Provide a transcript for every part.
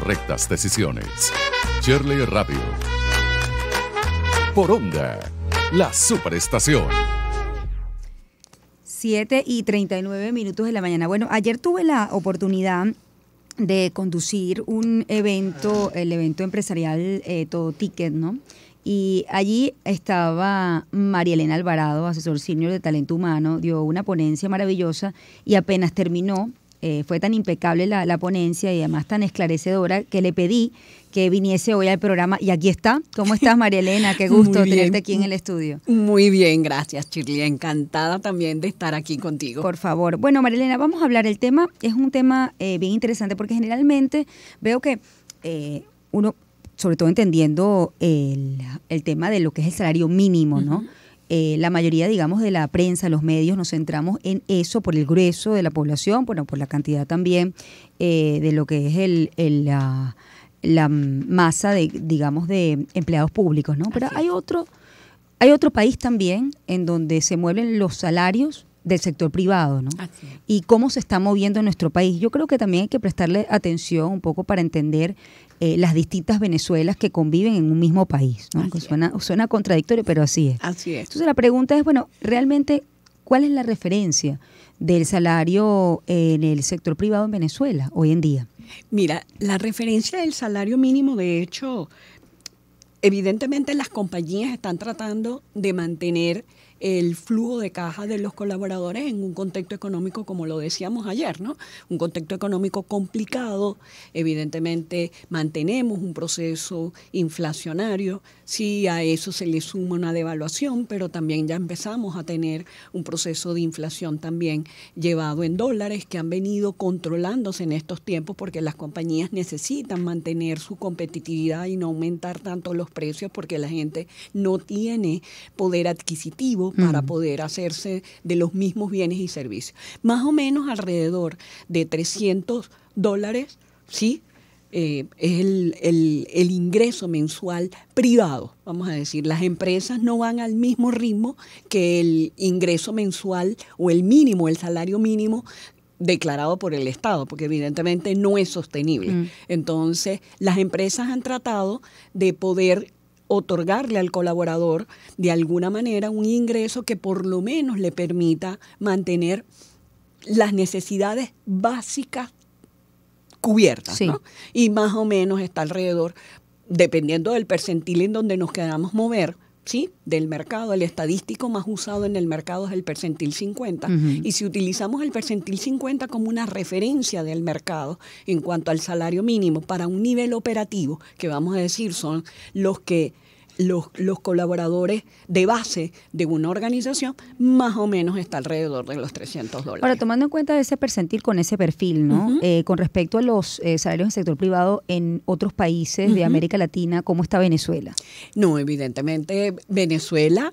correctas decisiones. Shirley Radio. Por Onda, la superestación. 7:39 de la mañana. Bueno, ayer tuve la oportunidad de conducir un evento, el evento empresarial Todo Ticket, ¿no? Y allí estaba María Elena Alvarado, asesor senior de talento humano, dio una ponencia maravillosa y apenas terminó, fue tan impecable la ponencia y además tan esclarecedora que le pedí que viniese hoy al programa y aquí está. ¿Cómo estás, María Elena? Qué gusto tenerte aquí en el estudio. Muy bien, gracias, Shirley. Encantada también de estar aquí contigo. Por favor. Bueno, María Elena, vamos a hablar. El tema es un tema bien interesante porque generalmente veo que uno, sobre todo entendiendo el tema de lo que es el salario mínimo, ¿no? La mayoría, digamos, de la prensa, los medios, nos centramos en eso por el grueso de la población, bueno, por la cantidad también de lo que es la masa de, digamos, de empleados públicos, ¿no? Pero hay otro país también en donde se mueven los salarios del sector privado, ¿no? Y cómo se está moviendo en nuestro país. Yo creo que también hay que prestarle atención un poco para entender las distintas Venezuelas que conviven en un mismo país, ¿no? Que suena contradictorio, pero así es. Así es. Entonces la pregunta es, bueno, realmente, ¿cuál es la referencia del salario en el sector privado en Venezuela hoy en día? Mira, la referencia del salario mínimo, de hecho, evidentemente las compañías están tratando de mantener el flujo de caja de los colaboradores en un contexto económico, como lo decíamos ayer, ¿no? Un contexto económico complicado. Evidentemente mantenemos un proceso inflacionario. Sí, a eso se le suma una devaluación, pero también ya empezamos a tener un proceso de inflación también llevado en dólares que han venido controlándose en estos tiempos porque las compañías necesitan mantener su competitividad y no aumentar tanto los precios porque la gente no tiene poder adquisitivo para poder hacerse de los mismos bienes y servicios. Más o menos alrededor de $300, ¿sí? Es el ingreso mensual privado, vamos a decir. Las empresas no van al mismo ritmo que el ingreso mensual o el mínimo, el salario mínimo declarado por el Estado, porque evidentemente no es sostenible. Entonces, las empresas han tratado de poder otorgarle al colaborador de alguna manera un ingreso que por lo menos le permita mantener las necesidades básicas cubiertas, ¿no? Y más o menos está alrededor, dependiendo del percentil en donde nos queramos mover, ¿sí? Del mercado, el estadístico más usado en el mercado es el percentil 50. Y si utilizamos el percentil 50 como una referencia del mercado en cuanto al salario mínimo para un nivel operativo, que vamos a decir son los que los colaboradores de base de una organización, más o menos está alrededor de los $300. Ahora, tomando en cuenta ese percentil con ese perfil, ¿no? Con respecto a los salarios del sector privado en otros países de América Latina, ¿cómo está Venezuela? No, evidentemente Venezuela,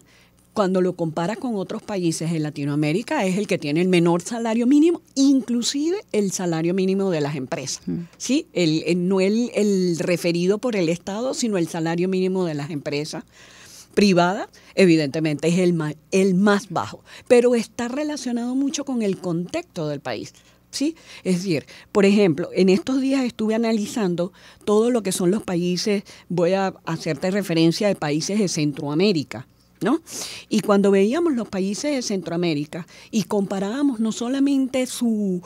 cuando lo compara con otros países en Latinoamérica, es el que tiene el menor salario mínimo, inclusive el salario mínimo de las empresas. ¿Sí? No el referido por el Estado, sino el salario mínimo de las empresas privadas, evidentemente es el más bajo. Pero está relacionado mucho con el contexto del país. ¿Sí? Es decir, por ejemplo, en estos días estuve analizando todo lo que son los países, voy a hacerte referencia de países de Centroamérica, ¿no? Y cuando veíamos los países de Centroamérica y comparábamos no solamente su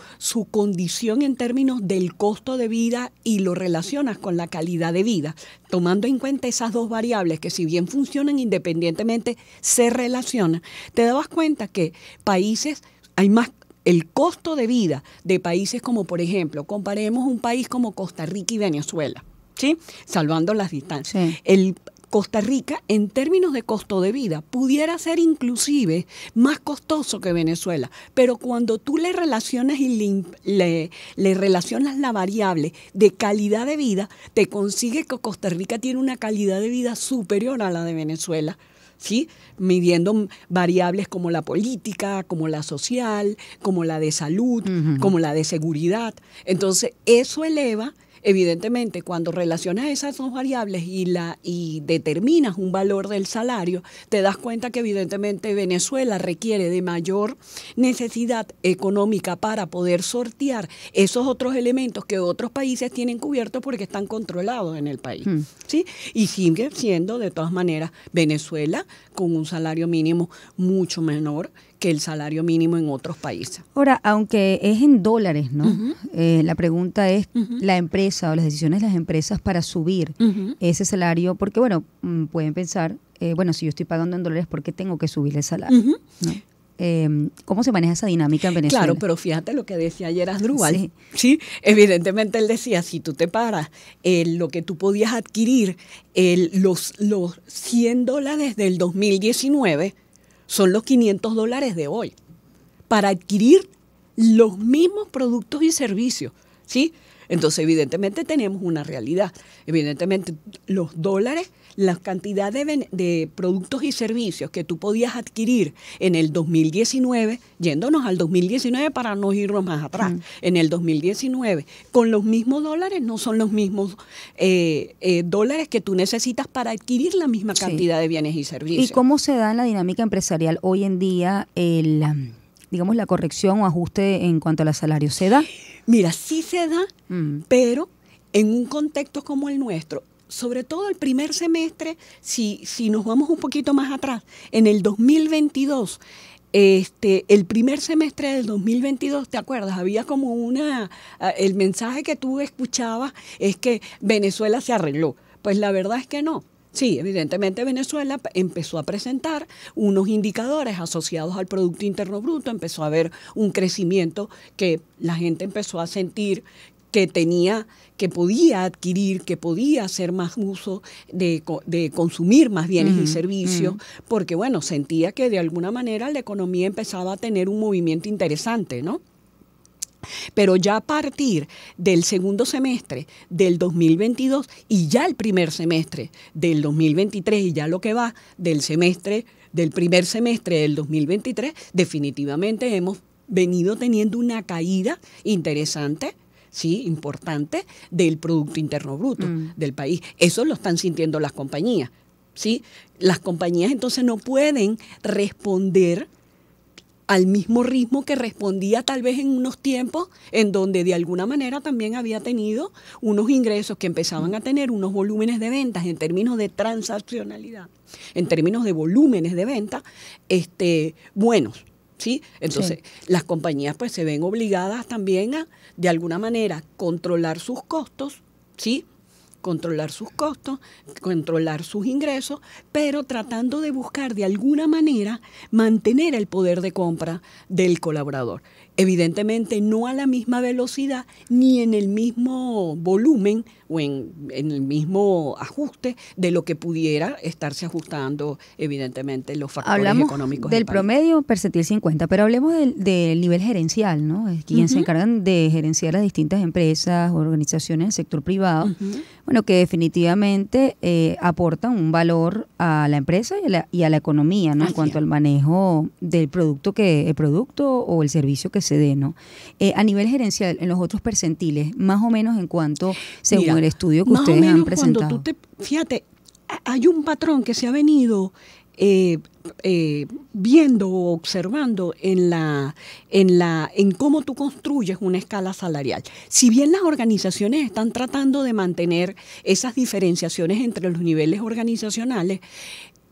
condición en términos del costo de vida y lo relacionas con la calidad de vida, tomando en cuenta esas dos variables que si bien funcionan independientemente, se relacionan, te dabas cuenta que países, hay más, el costo de vida de países como, por ejemplo, comparemos un país como Costa Rica y Venezuela, ¿sí? Salvando las distancias. Sí. Costa Rica, en términos de costo de vida, pudiera ser inclusive más costoso que Venezuela, pero cuando tú le relacionas y le relacionas la variable de calidad de vida, te consigue que Costa Rica tiene una calidad de vida superior a la de Venezuela, ¿sí? Midiendo variables como la política, como la social, como la de salud, como la de seguridad. Entonces, eso eleva evidentemente, cuando relacionas esas dos variables y determinas un valor del salario, te das cuenta que evidentemente Venezuela requiere de mayor necesidad económica para poder sortear esos otros elementos que otros países tienen cubiertos porque están controlados en el país. ¿Sí? Y sigue siendo, de todas maneras, Venezuela con un salario mínimo mucho menor que el salario mínimo en otros países. Ahora, aunque es en dólares, ¿no? La pregunta es la empresa o las decisiones de las empresas para subir ese salario, porque bueno, pueden pensar, bueno, si yo estoy pagando en dólares, ¿por qué tengo que subir el salario? ¿No? ¿Cómo se maneja esa dinámica en Venezuela? Claro, pero fíjate lo que decía ayer Asdrúbal. Sí, evidentemente él decía, si tú te paras, lo que tú podías adquirir, los $100 del 2019 son los $500 de hoy para adquirir los mismos productos y servicios, ¿sí? Entonces, evidentemente tenemos una realidad. Evidentemente, los dólares, la cantidad de productos y servicios que tú podías adquirir en el 2019, yéndonos al 2019 para no irnos más atrás, en el 2019, con los mismos dólares no son los mismos dólares que tú necesitas para adquirir la misma cantidad de bienes y servicios. ¿Y cómo se da en la dinámica empresarial hoy en día digamos, la corrección o ajuste en cuanto al salario? ¿Se da? Mira, sí se da, pero en un contexto como el nuestro, sobre todo el primer semestre, si nos vamos un poquito más atrás, en el 2022, el primer semestre del 2022, ¿te acuerdas? Había como el mensaje que tú escuchabas es que Venezuela se arregló. Pues la verdad es que no. Sí, evidentemente Venezuela empezó a presentar unos indicadores asociados al Producto Interno Bruto, empezó a haber un crecimiento que la gente empezó a sentir que podía adquirir, que podía hacer más uso de consumir más bienes y servicios, porque bueno, sentía que de alguna manera la economía empezaba a tener un movimiento interesante, ¿no? Pero ya a partir del segundo semestre del 2022 y ya el primer semestre del 2023 y ya lo que va del primer semestre del 2023, definitivamente hemos venido teniendo una caída interesante, sí, importante, del Producto Interno Bruto del país. Eso lo están sintiendo las compañías, ¿sí? Las compañías entonces no pueden responder al mismo ritmo que respondía tal vez en unos tiempos en donde de alguna manera también había tenido unos ingresos que empezaban a tener unos volúmenes de ventas en términos de transaccionalidad, en términos de volúmenes de venta, buenos, ¿sí? Entonces, las compañías pues se ven obligadas también a, de alguna manera, controlar sus costos, ¿sí? Controlar sus costos, controlar sus ingresos, pero tratando de buscar de alguna manera mantener el poder de compra del colaborador. Evidentemente no a la misma velocidad ni en el mismo volumen o en el mismo ajuste de lo que pudiera estarse ajustando evidentemente los factores económicos. Hablamos del promedio percentil 50, pero hablemos del nivel gerencial, ¿no? Es quien se encargan de gerenciar las distintas empresas, organizaciones del sector privado, bueno, que definitivamente aportan un valor a la empresa y a la economía, ¿no? En cuanto al manejo del producto o el servicio que se dé, ¿no? A nivel gerencial, en los otros percentiles, más o menos en cuanto, según el estudio que ustedes han presentado. Fíjate, hay un patrón que se ha venido viendo o observando en cómo tú construyes una escala salarial. Si bien las organizaciones están tratando de mantener esas diferenciaciones entre los niveles organizacionales,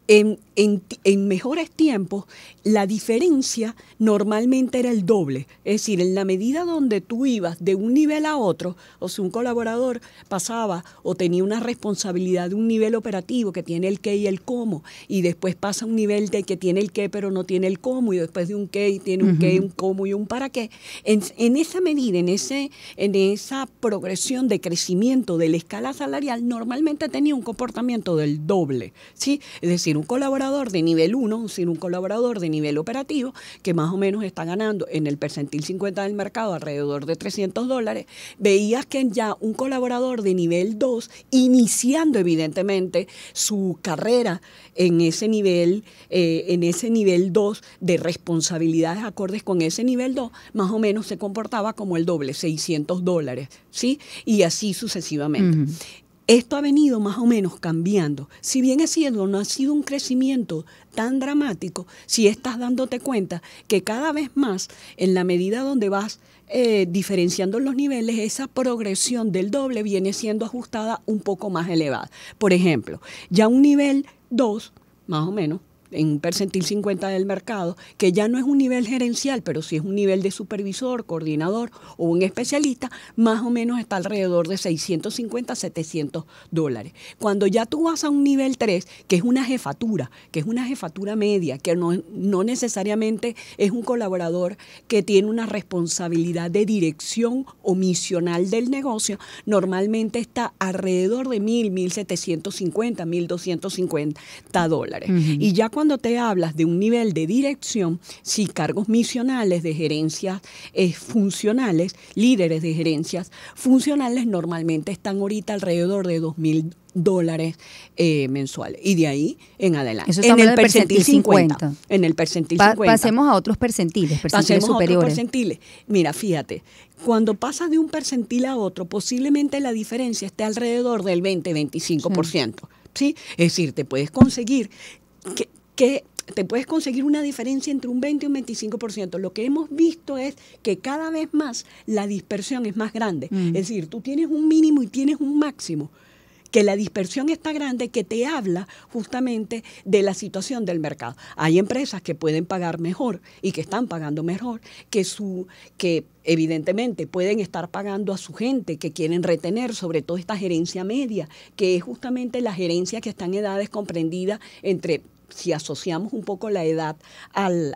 en mejores tiempos, la diferencia normalmente era el doble. Es decir, en la medida donde tú ibas de un nivel a otro, o sea, un colaborador pasaba o tenía una responsabilidad de un nivel operativo que tiene el qué y el cómo, y después pasa a un nivel de que tiene el qué pero no tiene el cómo, y después de un qué tiene un qué, un cómo y un para qué. En esa medida, en esa progresión de crecimiento de la escala salarial, normalmente tenía un comportamiento del doble, ¿sí? Es decir, decir, un colaborador de nivel 1, es decir, un colaborador de nivel operativo, que más o menos está ganando en el percentil 50 del mercado alrededor de $300, veías que ya un colaborador de nivel 2, iniciando evidentemente su carrera en ese nivel 2 de responsabilidades acordes con ese nivel 2, más o menos se comportaba como el doble, $600, ¿sí? Y así sucesivamente. Esto ha venido más o menos cambiando. Si bien es cierto, no ha sido un crecimiento tan dramático, si estás dándote cuenta que cada vez más, en la medida donde vas diferenciando los niveles, esa progresión del doble viene siendo ajustada un poco más elevada. Por ejemplo, ya un nivel 2, más o menos, en un percentil 50 del mercado, que ya no es un nivel gerencial, pero sí es un nivel de supervisor, coordinador o un especialista, más o menos está alrededor de $650 a $700. Cuando ya tú vas a un nivel 3, que es una jefatura media, que no necesariamente es un colaborador que tiene una responsabilidad de dirección o misional del negocio, normalmente está alrededor de $1,750, $1,250. Y ya cuando te hablas de un nivel de dirección, sí, cargos misionales de gerencias funcionales, líderes de gerencias funcionales, normalmente están ahorita alrededor de $2,000 mensuales. Y de ahí en adelante. Eso en el percentil 50. En el percentil 50. Pasemos a otros percentiles Pasemos superiores. A otros percentiles. Mira, fíjate, cuando pasas de un percentil a otro, posiblemente la diferencia esté alrededor del 20-25%. ¿Sí? Es decir, te puedes conseguir que te puedes conseguir una diferencia entre un 20 y un 25%. Lo que hemos visto es que cada vez más la dispersión es más grande. Es decir, tú tienes un mínimo y tienes un máximo, que la dispersión está grande, que te habla justamente de la situación del mercado. Hay empresas que pueden pagar mejor y que están pagando mejor, que evidentemente pueden estar pagando a su gente, que quieren retener, sobre todo esta gerencia media, que es justamente la gerencia que está en edades comprendidas entre, si asociamos un poco la edad al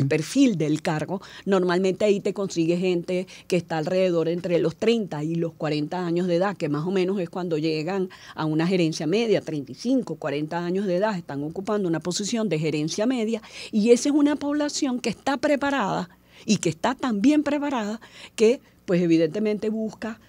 perfil del cargo, normalmente ahí te consigues gente que está alrededor entre los 30 y los 40 años de edad, que más o menos es cuando llegan a una gerencia media, 35, 40 años de edad, están ocupando una posición de gerencia media, y esa es una población que está preparada y que está tan bien preparada que pues evidentemente busca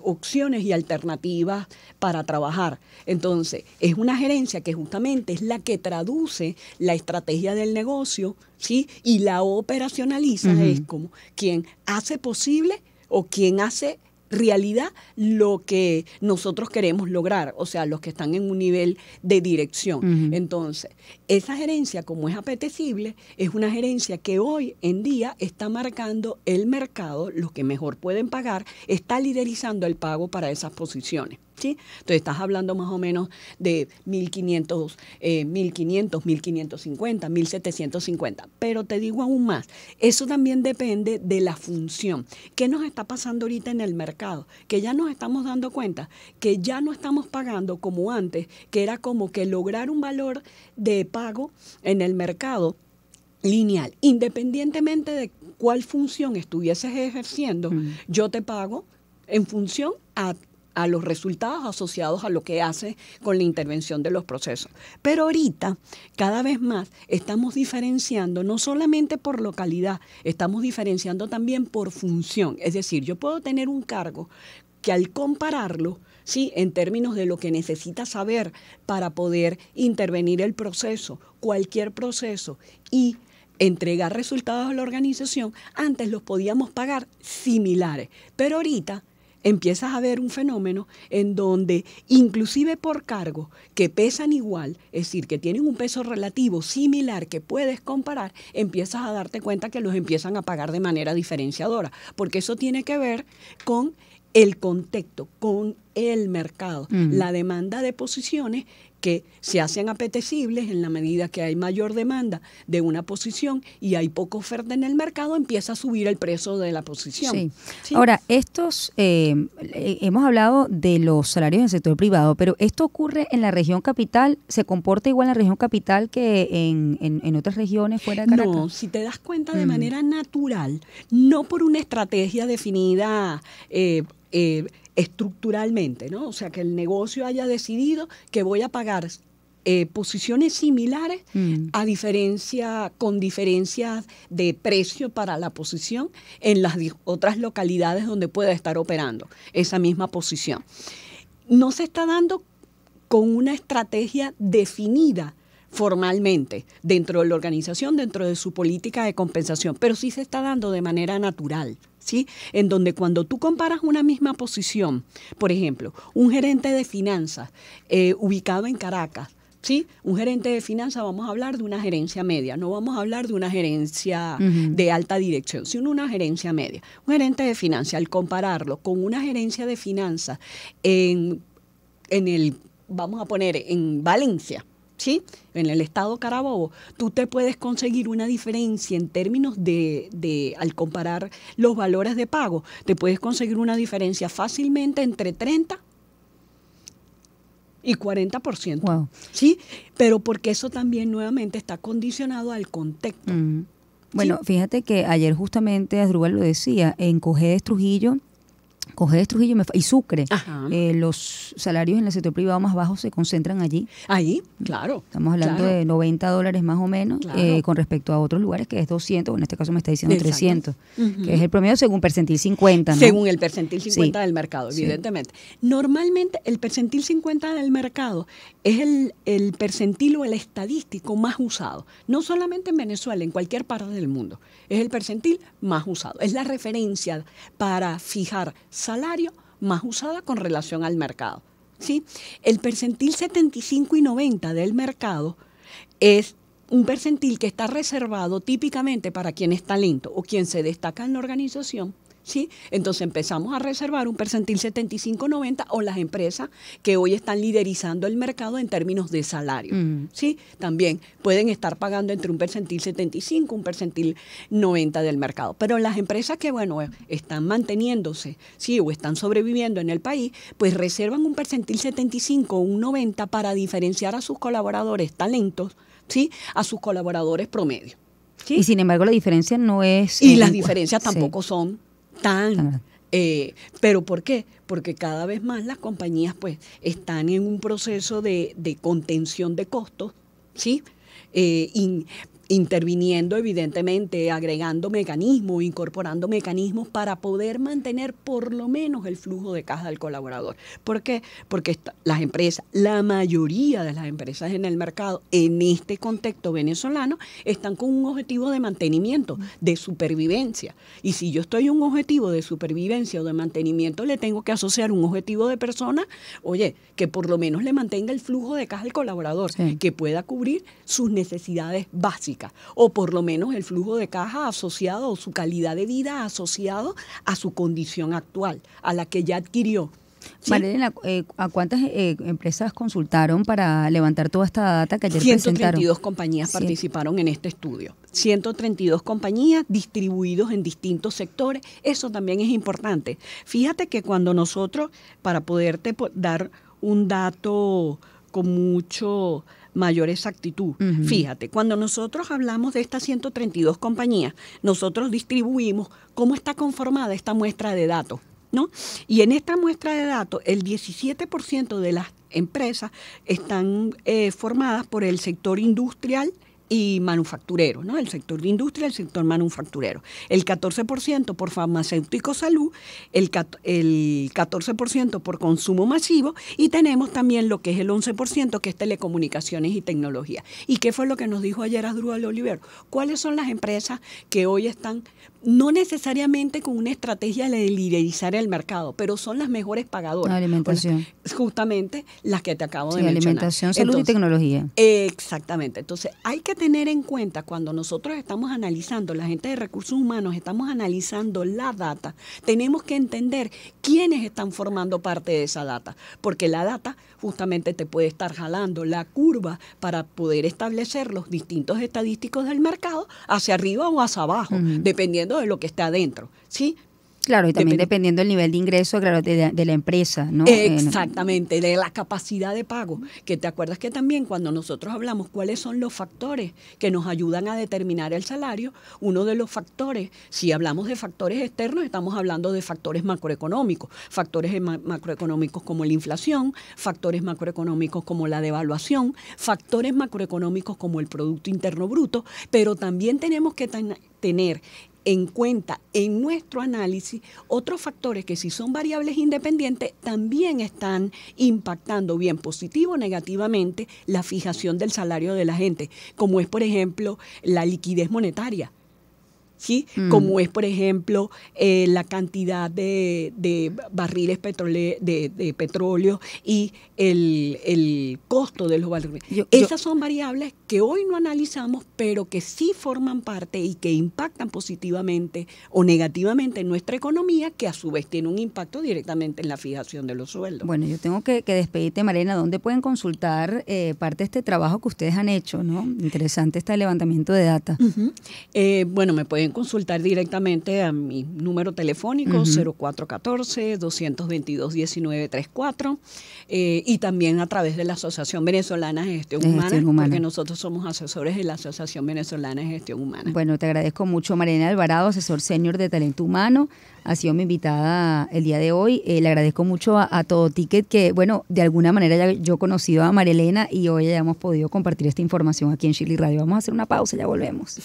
opciones y alternativas para trabajar. Entonces, es una gerencia que justamente es la que traduce la estrategia del negocio, ¿sí? Y la operacionaliza, es como quien hace posible o quien hace realidad lo que nosotros queremos lograr, o sea, los que están en un nivel de dirección. Entonces, esa gerencia, como es apetecible, es una gerencia que hoy en día está marcando el mercado, los que mejor pueden pagar, está liderizando el pago para esas posiciones. ¿Sí? Entonces estás hablando más o menos de 1.500, 1.550, 1.750. Pero te digo aún más, eso también depende de la función. ¿Qué nos está pasando ahorita en el mercado? Que ya nos estamos dando cuenta que ya no estamos pagando como antes, que era como que lograr un valor de pago en el mercado lineal, independientemente de cuál función estuvieses ejerciendo, yo te pago en función a los resultados asociados a lo que hace con la intervención de los procesos. Pero ahorita, cada vez más, estamos diferenciando no solamente por localidad, estamos diferenciando también por función. Es decir, yo puedo tener un cargo que al compararlo, ¿sí?, en términos de lo que necesita saber para poder intervenir el proceso, cualquier proceso, y entregar resultados a la organización, antes los podíamos pagar similares. Pero ahorita empiezas a ver un fenómeno en donde inclusive por cargos que pesan igual, es decir, que tienen un peso relativo similar que puedes comparar, empiezas a darte cuenta que los empiezan a pagar de manera diferenciadora, porque eso tiene que ver con el contexto, con el mercado, la demanda de posiciones que se hacen apetecibles en la medida que hay mayor demanda de una posición y hay poca oferta en el mercado, empieza a subir el precio de la posición. Sí. ¿Sí? Ahora, hemos hablado de los salarios en el sector privado, pero ¿esto ocurre en la región capital? ¿Se comporta igual en la región capital que en otras regiones fuera de Caracas? No, si te das cuenta de manera natural, no por una estrategia definida estructuralmente, ¿no? O sea, que el negocio haya decidido que voy a pagar posiciones similares con diferencias de precio para la posición en las otras localidades donde pueda estar operando esa misma posición. No se está dando con una estrategia definida formalmente dentro de la organización, dentro de su política de compensación, pero sí se está dando de manera natural, ¿sí? En donde cuando tú comparas una misma posición, por ejemplo, un gerente de finanzas ubicado en Caracas, ¿sí? Un gerente de finanzas, vamos a hablar de una gerencia media, no vamos a hablar de una gerencia de alta dirección, sino una gerencia media. Un gerente de finanzas, al compararlo con una gerencia de finanzas vamos a poner en Valencia, ¿sí? En el estado Carabobo, tú te puedes conseguir una diferencia en términos al comparar los valores de pago, te puedes conseguir una diferencia fácilmente entre 30 y 40%. Wow. ¿Sí? Pero porque eso también nuevamente está condicionado al contexto. Bueno, ¿sí? Fíjate que ayer justamente Asdrúbal lo decía, en Cogedes Trujillo y Sucre, los salarios en el sector privado más bajos se concentran allí. Ahí, claro. Estamos hablando de $90 más o menos, con respecto a otros lugares que es 200, o en este caso me está diciendo 300, que es el promedio según percentil 50, ¿no? Según el percentil 50 del mercado, evidentemente. Normalmente el percentil 50 del mercado es el percentil o el estadístico más usado, no solamente en Venezuela, en cualquier parte del mundo. Es el percentil más usado, es la referencia para fijar salario más usada con relación al mercado, ¿sí? El percentil 75 y 90 del mercado es un percentil que está reservado típicamente para quien es talento o quien se destaca en la organización, ¿sí? Entonces empezamos a reservar un percentil 75-90 o las empresas que hoy están liderizando el mercado en términos de salario, ¿sí? También pueden estar pagando entre un percentil 75, un percentil 90 del mercado. Pero las empresas que, bueno, están manteniéndose, ¿sí? O están sobreviviendo en el país, pues reservan un percentil 75 o un 90 para diferenciar a sus colaboradores talentos, ¿sí? A sus colaboradores promedio, ¿sí? Y sin embargo la diferencia no es... Y las diferencias tampoco son pero ¿por qué? Porque cada vez más las compañías pues están en un proceso de contención de costos, ¿sí? Interviniendo evidentemente, agregando mecanismos, incorporando mecanismos para poder mantener por lo menos el flujo de caja del colaborador. ¿Por qué? Porque las empresas, la mayoría de las empresas en el mercado, en este contexto venezolano, están con un objetivo de mantenimiento, de supervivencia. Y si yo estoy en un objetivo de supervivencia o de mantenimiento, le tengo que asociar un objetivo de persona, oye, que por lo menos le mantenga el flujo de caja del colaborador, que pueda cubrir sus necesidades básicas, o por lo menos el flujo de caja asociado o su calidad de vida asociado a su condición actual, a la que ya adquirió. ¿Sí? Marilena, ¿a cuántas empresas consultaron para levantar toda esta data que ayer 132 compañías participaron en este estudio. 132 compañías distribuidos en distintos sectores. Eso también es importante. Fíjate que cuando nosotros, para poderte dar un dato con mucho mayor exactitud. Fíjate, cuando nosotros hablamos de estas 132 compañías, nosotros distribuimos cómo está conformada esta muestra de datos, ¿no? Y en esta muestra de datos, el 17% de las empresas están formadas por el sector industrial y manufacturero, ¿no? El sector de industria, el sector manufacturero. El 14% por farmacéutico salud, el 14% por consumo masivo, y tenemos también lo que es el 11%, que es telecomunicaciones y tecnología. ¿Y qué fue lo que nos dijo ayer Asdrúbal Olivero? ¿Cuáles son las empresas que hoy están, no necesariamente con una estrategia de liderizar el mercado, pero son las mejores pagadoras? La alimentación. Justamente las que te acabo de mencionar. Alimentación, salud y tecnología. Exactamente. Entonces, hay que tener en cuenta cuando nosotros estamos analizando, la gente de recursos humanos, estamos analizando la data, tenemos que entender quiénes están formando parte de esa data, porque la data justamente te puede estar jalando la curva para poder establecer los distintos estadísticos del mercado hacia arriba o hacia abajo, dependiendo de lo que esté adentro, ¿sí? Claro, y también dependiendo del nivel de ingreso, claro, de la empresa, ¿no? Exactamente, de la capacidad de pago. Que te acuerdas que también cuando nosotros hablamos cuáles son los factores que nos ayudan a determinar el salario, uno de los factores, si hablamos de factores externos, estamos hablando de factores macroeconómicos, factores macroeconómicos como la inflación, factores macroeconómicos como la devaluación, factores macroeconómicos como el Producto Interno Bruto, pero también tenemos que tener en cuenta en nuestro análisis otros factores que si son variables independientes también están impactando bien positivo o negativamente la fijación del salario de la gente, como es por ejemplo la liquidez monetaria. ¿Sí? Como es, por ejemplo, la cantidad de barriles de petróleo y el costo de los barriles. Esas son variables que hoy no analizamos, pero que sí forman parte y que impactan positivamente o negativamente en nuestra economía, que a su vez tiene un impacto directamente en la fijación de los sueldos. Bueno, yo tengo que despedirte, Marielena. ¿Dónde pueden consultar parte de este trabajo que ustedes han hecho, ¿no? Interesante este levantamiento de data. Bueno, me pueden consultar directamente a mi número telefónico 0414-222-1934 y también a través de la Asociación Venezolana de Gestión Humana, porque nosotros somos asesores de la Asociación Venezolana de Gestión Humana. Bueno, te agradezco mucho, Marielena Alvarado, asesor senior de talento humano. Ha sido mi invitada el día de hoy. Le agradezco mucho a Todo Ticket, que, bueno, de alguna manera yo he conocido a Marielena y hoy ya hemos podido compartir esta información aquí en Shirley Radio. Vamos a hacer una pausa, ya volvemos.